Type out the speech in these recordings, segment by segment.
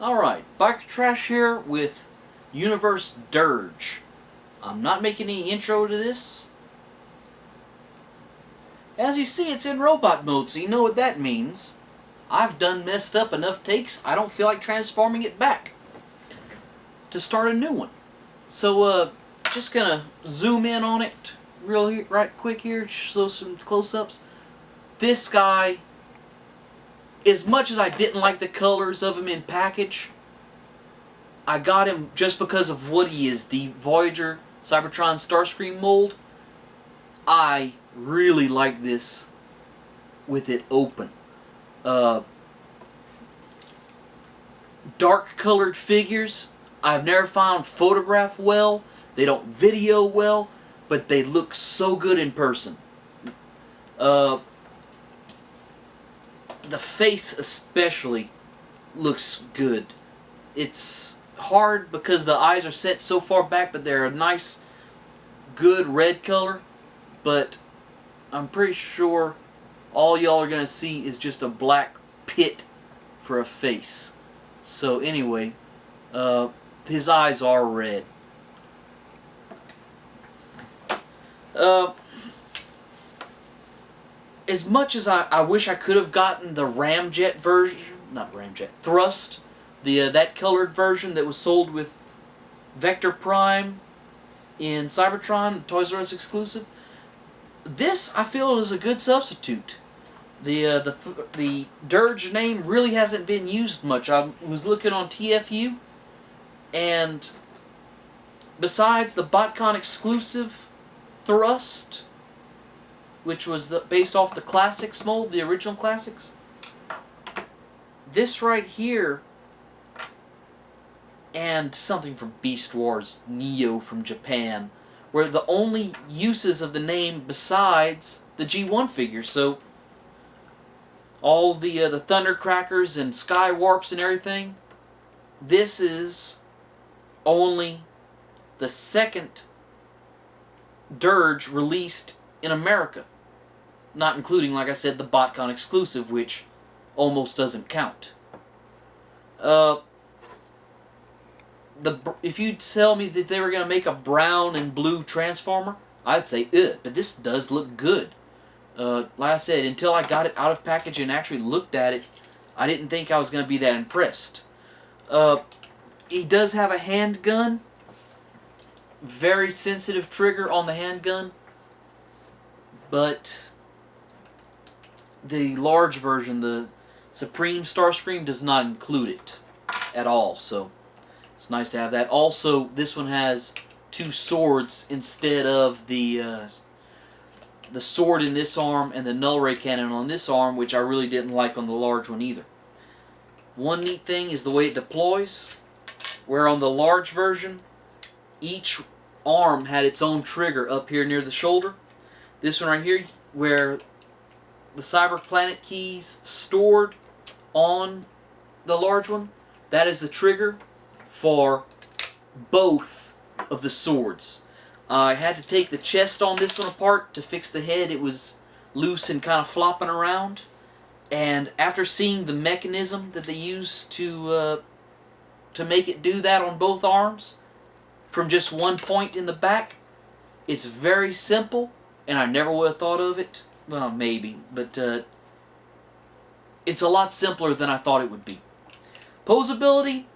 Alright, Biker Trash here with Universe Dirge. I'm not making any intro to this. As you see, it's in robot mode, so you know what that means. I've done messed up enough takes, I don't feel like transforming it back to start a new one. So, just gonna zoom in on it right quick here, show some close-ups. This guy, as much as I didn't like the colors of him in package, I got him just because of what he is, the Voyager Cybertron Starscream mold. I really like this with it open. Dark colored figures, I've never found photograph well, they don't video well, but they look so good in person. The face especially looks good. It's hard because the eyes are set so far back, but they're a nice, good red color. But I'm pretty sure all y'all are going to see is just a black pit for a face. So anyway, his eyes are red. As much as I wish I could have gotten the Ramjet version, not Ramjet, Thrust, that colored version that was sold with Vector Prime in Cybertron, Toys R Us exclusive, this I feel is a good substitute. The Dirge name really hasn't been used much. I was looking on TFU, and besides the BotCon exclusive Thrust, which was based off the Classics mold, the original Classics, this right here, and something from Beast Wars, Neo from Japan, were the only uses of the name besides the G1 figures. So all the Thundercrackers and Sky Warps and everything, this is only the second Dirge released in America, not including, like I said, the BotCon exclusive, which almost doesn't count. If you tell me that they were going to make a brown and blue Transformer, I'd say, ugh, but this does look good. Like I said, until I got it out of package and actually looked at it, I didn't think I was going to be that impressed. He does have a handgun. Very sensitive trigger on the handgun. But the large version, the Supreme Starscream, does not include it at all. So it's nice to have that. Also, this one has two swords instead of the sword in this arm and the null ray cannon on this arm, which I really didn't like on the large one either. One neat thing is the way it deploys, where on the large version, each arm had its own trigger up here near the shoulder. This one right here, where the Cyber Planet keys stored on the large one, that is the trigger for both of the swords. I had to take the chest on this one apart to fix the head. It was loose and kind of flopping around. And after seeing the mechanism that they used to make it do that on both arms, from just one point in the back, it's very simple, and I never would have thought of it. Well, maybe, but it's a lot simpler than I thought it would be. Posability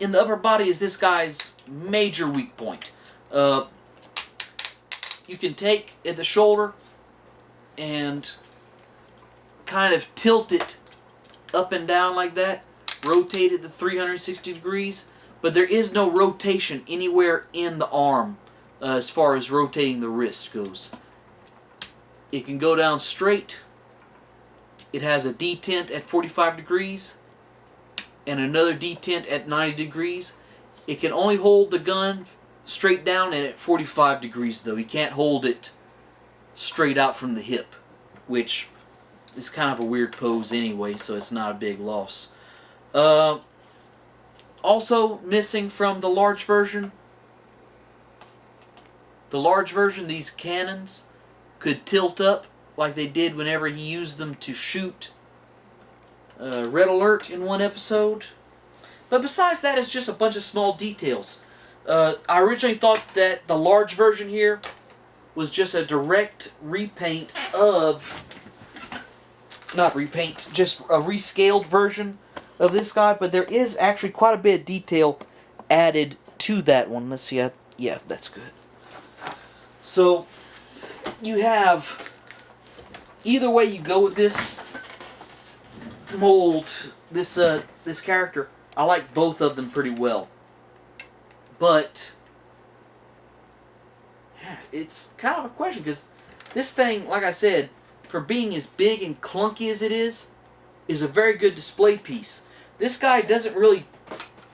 in the upper body is this guy's major weak point. You can take at the shoulder and kind of tilt it up and down like that, rotate it to 360 degrees, but there is no rotation anywhere in the arm as far as rotating the wrist goes. It can go down straight. It has a detent at 45 degrees and another detent at 90 degrees. It can only hold the gun straight down and at 45 degrees though. You can't hold it straight out from the hip, which is kind of a weird pose anyway, so it's not a big loss. Also missing from the large version, these cannons could tilt up like they did whenever he used them to shoot Red Alert in one episode. But besides that, it's just a bunch of small details. I originally thought that the large version here was just a direct repaint of... Not repaint, just a rescaled version of this guy, but there is actually quite a bit of detail added to that one. Let's see, yeah, that's good. So, you have... Either way you go with this mold, this character, I like both of them pretty well. But yeah, it's kind of a question, because this thing, like I said, for being as big and clunky as it is a very good display piece. This guy doesn't really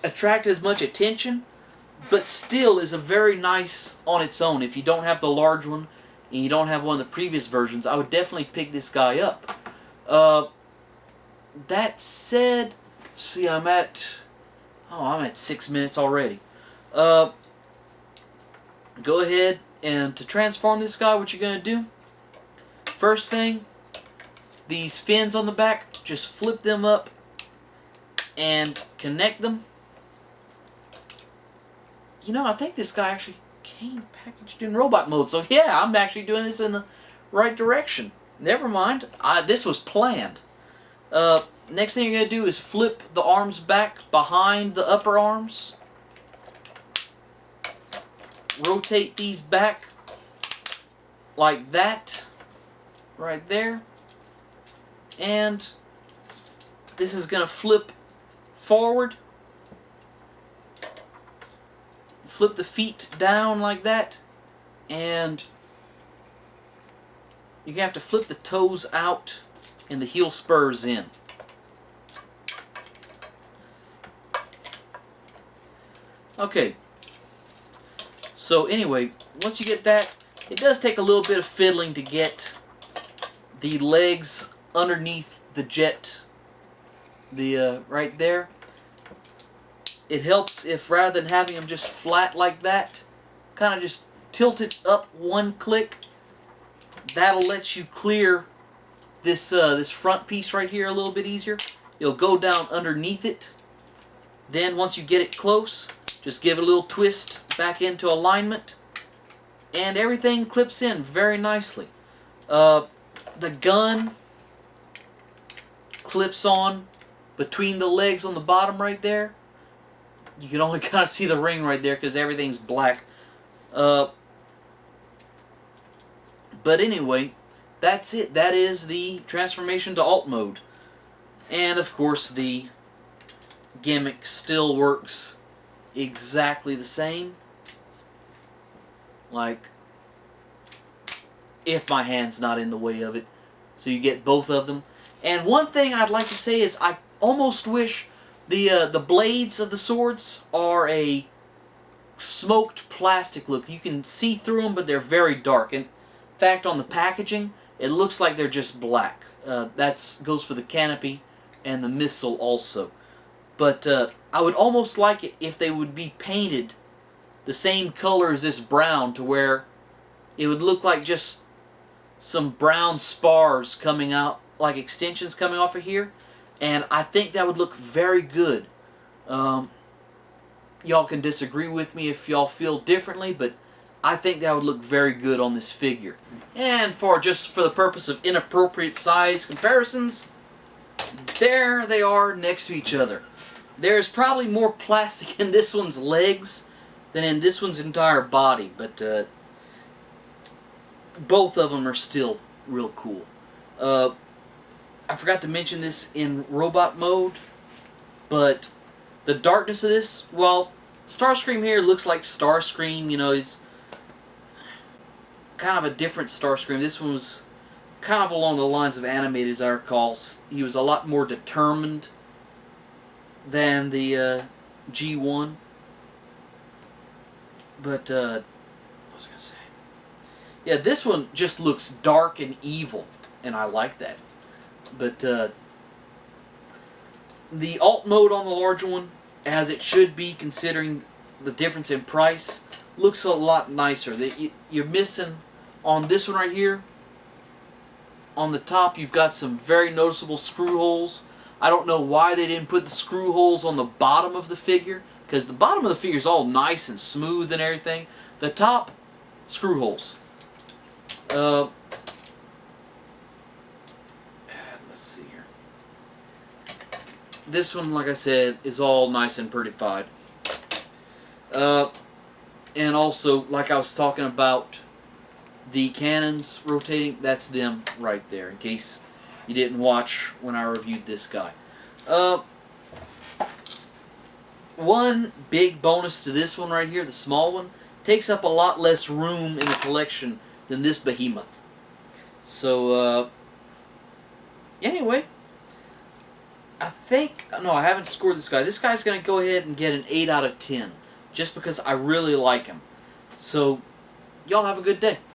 attract as much attention, but still is a very nice on its own. If you don't have the large one, and you don't have one of the previous versions, I would definitely pick this guy up. That said, see, I'm at 6 minutes already. Go ahead and to transform this guy, what you're going to do, first thing, these fins on the back, just flip them up and connect them. You know, I think this guy actually came packaged in robot mode, so yeah, I'm actually doing this in the right direction. Never mind, this was planned. Next thing you're going to do is flip the arms back behind the upper arms. Rotate these back like that, right there. And this is going to flip forward. Flip the feet down like that. And you're going to have to flip the toes out and the heel spurs in. Okay. So anyway, once you get that, it does take a little bit of fiddling to get the legs underneath the jet, right there. It helps if rather than having them just flat like that, kind of just tilt it up one click. That'll let you clear this this front piece right here a little bit easier. You'll go down underneath it. Then once you get it close, just give it a little twist back into alignment, and everything clips in very nicely. The gun clips on between the legs on the bottom right there. You can only kind of see the ring right there because everything's black. But anyway, that's it. That is the transformation to alt mode. And of course the gimmick still works exactly the same. Like, if my hand's not in the way of it. So you get both of them. And one thing I'd like to say is I almost wish the blades of the swords are a smoked plastic look. You can see through them, but they're very dark. In fact, on the packaging, it looks like they're just black. That goes for the canopy and the missile also. But I would almost like it if they would be painted the same color as this brown, to where it would look like just some brown spars coming out, like extensions coming off of here. And I think that would look very good. Y'all can disagree with me if y'all feel differently, but I think that would look very good on this figure. And just for the purpose of inappropriate size comparisons, there they are next to each other. There's probably more plastic in this one's legs than in this one's entire body, but both of them are still real cool. I forgot to mention this in robot mode, but the darkness of this, well, Starscream here looks like Starscream, you know, he's kind of a different Starscream. This one was kind of along the lines of animated, as I recall. He was a lot more determined than the G1. But, what was I going to say? Yeah, this one just looks dark and evil, and I like that. But, the alt mode on the larger one, as it should be considering the difference in price, looks a lot nicer. You're missing, on this one right here, on the top you've got some very noticeable screw holes. I don't know why they didn't put the screw holes on the bottom of the figure, because the bottom of the figure is all nice and smooth and everything. The top, screw holes. Let's see here. This one, like I said, is all nice and prettified. And also, like I was talking about, the cannons rotating, that's them right there, in case you didn't watch when I reviewed this guy. One big bonus to this one right here, the small one, takes up a lot less room in the collection than this behemoth. So, anyway, I haven't scored this guy. This guy's going to go ahead and get an 8 out of 10, just because I really like him. So, y'all have a good day.